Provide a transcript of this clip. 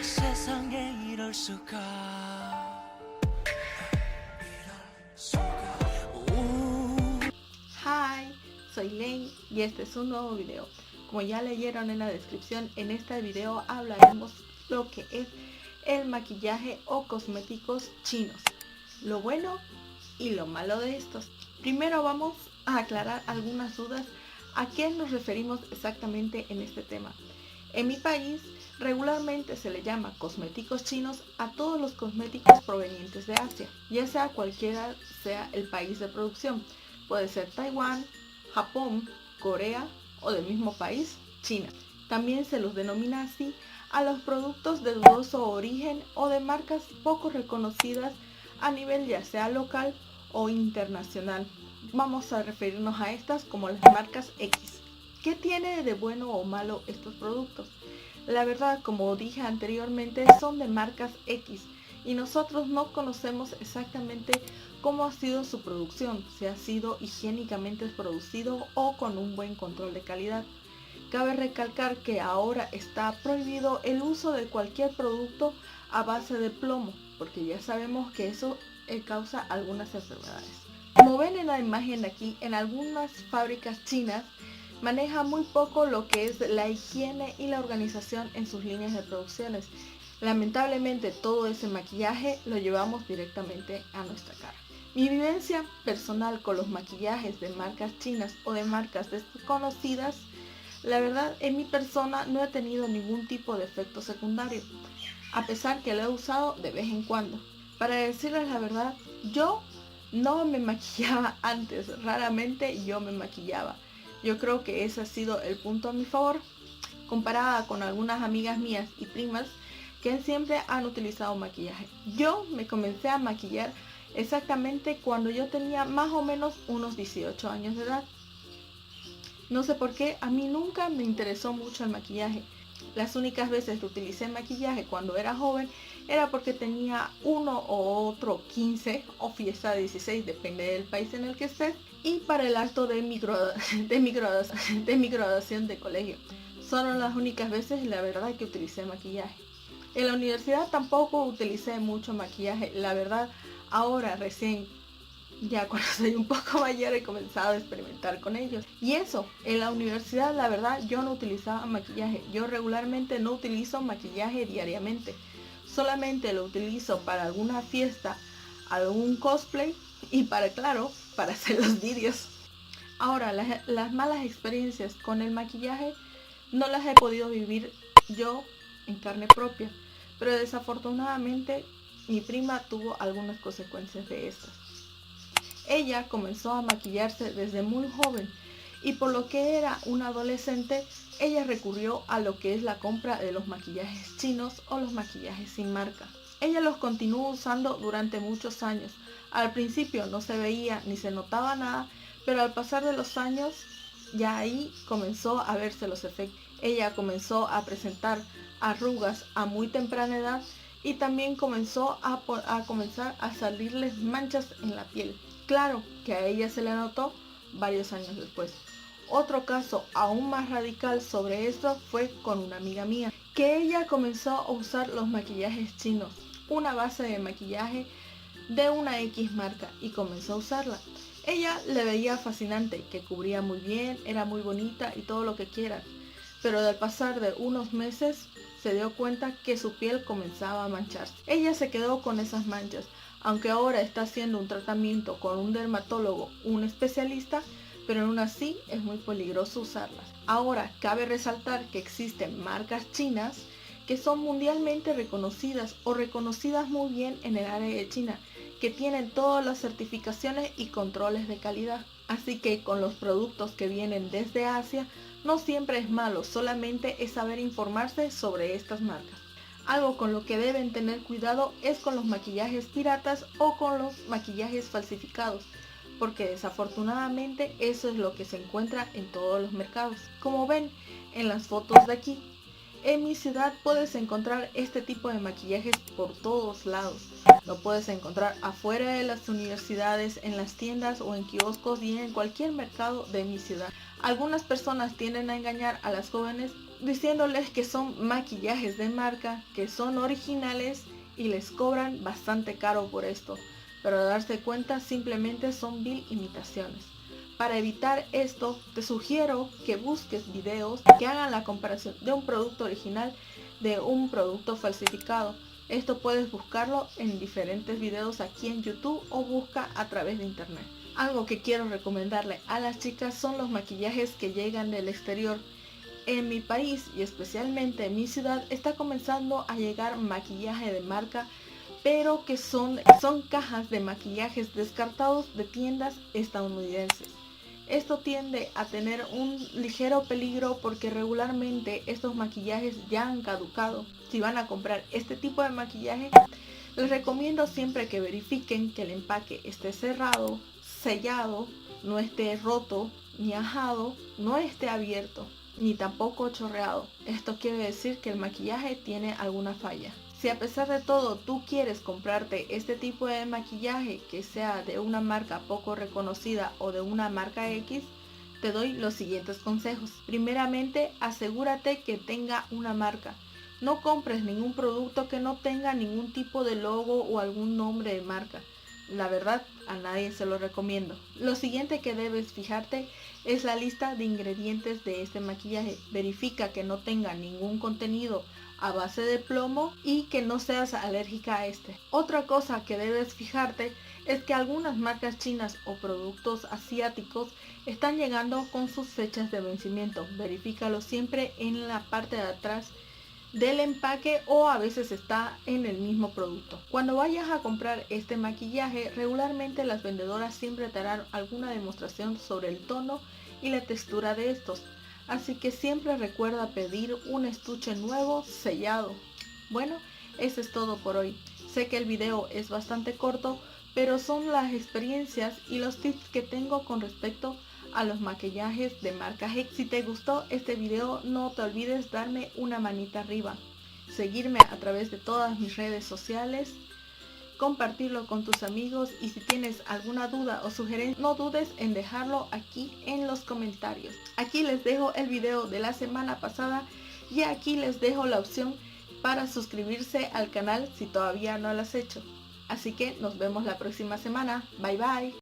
세상에 이럴 수가. Hi, soy Lei y este es un nuevo video. Como ya leyeron en la descripción, en este video hablaremos lo que es el maquillaje o cosméticos chinos, lo bueno y lo malo de estos. Primero vamos a aclarar algunas dudas a qué nos referimos exactamente en este tema. En mi país regularmente se le llama cosméticos chinos a todos los cosméticos provenientes de Asia, ya sea cualquiera sea el país de producción. Puede ser Taiwán, Japón, Corea o del mismo país, China. También se los denomina así a los productos de dudoso origen o de marcas poco reconocidas a nivel ya sea local o internacional. Vamos a referirnos a estas como las marcas X. ¿Qué tiene de bueno o malo estos productos? La verdad, como dije anteriormente, son de marcas X y nosotros no conocemos exactamente cómo ha sido su producción, si ha sido higiénicamente producido o con un buen control de calidad. Cabe recalcar que ahora está prohibido el uso de cualquier producto a base de plomo, porque ya sabemos que eso causa algunas enfermedades. Como ven en la imagen de aquí, en algunas fábricas chinas maneja muy poco lo que es la higiene y la organización en sus líneas de producciones. Lamentablemente todo ese maquillaje lo llevamos directamente a nuestra cara. Mi vivencia personal con los maquillajes de marcas chinas o de marcas desconocidas, la verdad en mi persona no he tenido ningún tipo de efecto secundario, a pesar que lo he usado de vez en cuando. Para decirles la verdad, yo no me maquillaba antes, raramente yo me maquillaba. Yo creo que ese ha sido el punto a mi favor, comparada con algunas amigas mías y primas que siempre han utilizado maquillaje. Yo me comencé a maquillar exactamente cuando yo tenía más o menos unos 18 años de edad. No sé por qué, a mí nunca me interesó mucho el maquillaje. Las únicas veces que utilicé maquillaje cuando era joven era porque tenía uno o otro 15 o fiesta de 16, depende del país en el que estés, y para el acto de mi graduación de colegio. Son las únicas veces, la verdad, que utilicé maquillaje. En la universidad tampoco utilicé mucho maquillaje, la verdad, ahora recién, ya cuando soy un poco mayor, he comenzado a experimentar con ellos. Y eso, en la universidad la verdad yo no utilizaba maquillaje. Yo regularmente no utilizo maquillaje diariamente. Solamente lo utilizo para alguna fiesta, algún cosplay y claro, para hacer los vídeos. Ahora, las malas experiencias con el maquillaje no las he podido vivir yo en carne propia. Pero desafortunadamente mi prima tuvo algunas consecuencias de estas. Ella comenzó a maquillarse desde muy joven y por lo que era una adolescente, ella recurrió a lo que es la compra de los maquillajes chinos o los maquillajes sin marca. Ella los continuó usando durante muchos años. Al principio no se veía ni se notaba nada, pero al pasar de los años ya ahí comenzó a verse los efectos. Ella comenzó a presentar arrugas a muy temprana edad y también comenzó a comenzar a salirles manchas en la piel. Claro que a ella se le notó varios años después. Otro caso aún más radical sobre esto fue con una amiga mía, que ella comenzó a usar los maquillajes chinos, una base de maquillaje de una X marca, y comenzó a usarla. Ella le veía fascinante, que cubría muy bien, era muy bonita y todo lo que quieras, pero al pasar de unos meses se dio cuenta que su piel comenzaba a mancharse. Ella se quedó con esas manchas, aunque ahora está haciendo un tratamiento con un dermatólogo, un especialista, pero aún así es muy peligroso usarlas. Ahora, cabe resaltar que existen marcas chinas que son mundialmente reconocidas o reconocidas muy bien en el área de China, que tienen todas las certificaciones y controles de calidad. Así que con los productos que vienen desde Asia, no siempre es malo, solamente es saber informarse sobre estas marcas. Algo con lo que deben tener cuidado es con los maquillajes piratas o con los maquillajes falsificados, porque desafortunadamente eso es lo que se encuentra en todos los mercados. Como ven en las fotos de aquí, en mi ciudad puedes encontrar este tipo de maquillajes por todos lados. Lo puedes encontrar afuera de las universidades, en las tiendas o en kioscos y en cualquier mercado de mi ciudad. Algunas personas tienden a engañar a las jóvenes diciéndoles que son maquillajes de marca, que son originales y les cobran bastante caro por esto, pero de darse cuenta simplemente son vil imitaciones. Para evitar esto, te sugiero que busques videos que hagan la comparación de un producto original de un producto falsificado. Esto puedes buscarlo en diferentes videos aquí en YouTube o busca a través de internet. Algo que quiero recomendarle a las chicas son los maquillajes que llegan del exterior. En mi país y especialmente en mi ciudad está comenzando a llegar maquillaje de marca, pero que son cajas de maquillajes descartados de tiendas estadounidenses. Esto tiende a tener un ligero peligro porque regularmente estos maquillajes ya han caducado. Si van a comprar este tipo de maquillaje, les recomiendo siempre que verifiquen que el empaque esté cerrado, sellado, no esté roto, ni ajado, no esté abierto, ni tampoco chorreado. Esto quiere decir que el maquillaje tiene alguna falla. Si a pesar de todo tú quieres comprarte este tipo de maquillaje que sea de una marca poco reconocida o de una marca X, te doy los siguientes consejos. Primeramente, asegúrate que tenga una marca. No compres ningún producto que no tenga ningún tipo de logo o algún nombre de marca. La verdad, a nadie se lo recomiendo. Lo siguiente que debes fijarte es la lista de ingredientes de este maquillaje. Verifica que no tenga ningún contenido a base de plomo y que no seas alérgica a este. Otra cosa que debes fijarte es que algunas marcas chinas o productos asiáticos están llegando con sus fechas de vencimiento. Verifícalo siempre en la parte de atrás del empaque o a veces está en el mismo producto. Cuando vayas a comprar este maquillaje, regularmente las vendedoras siempre te harán alguna demostración sobre el tono y la textura de estos. Así que siempre recuerda pedir un estuche nuevo sellado. Bueno, eso es todo por hoy. Sé que el video es bastante corto, pero son las experiencias y los tips que tengo con respecto a los maquillajes de marca Hex. Si te gustó este video, no te olvides darme una manita arriba, seguirme a través de todas mis redes sociales, compartirlo con tus amigos y si tienes alguna duda o sugerencia, no dudes en dejarlo aquí en los comentarios. Aquí les dejo el video de la semana pasada y aquí les dejo la opción para suscribirse al canal si todavía no lo has hecho. Así que nos vemos la próxima semana. Bye bye.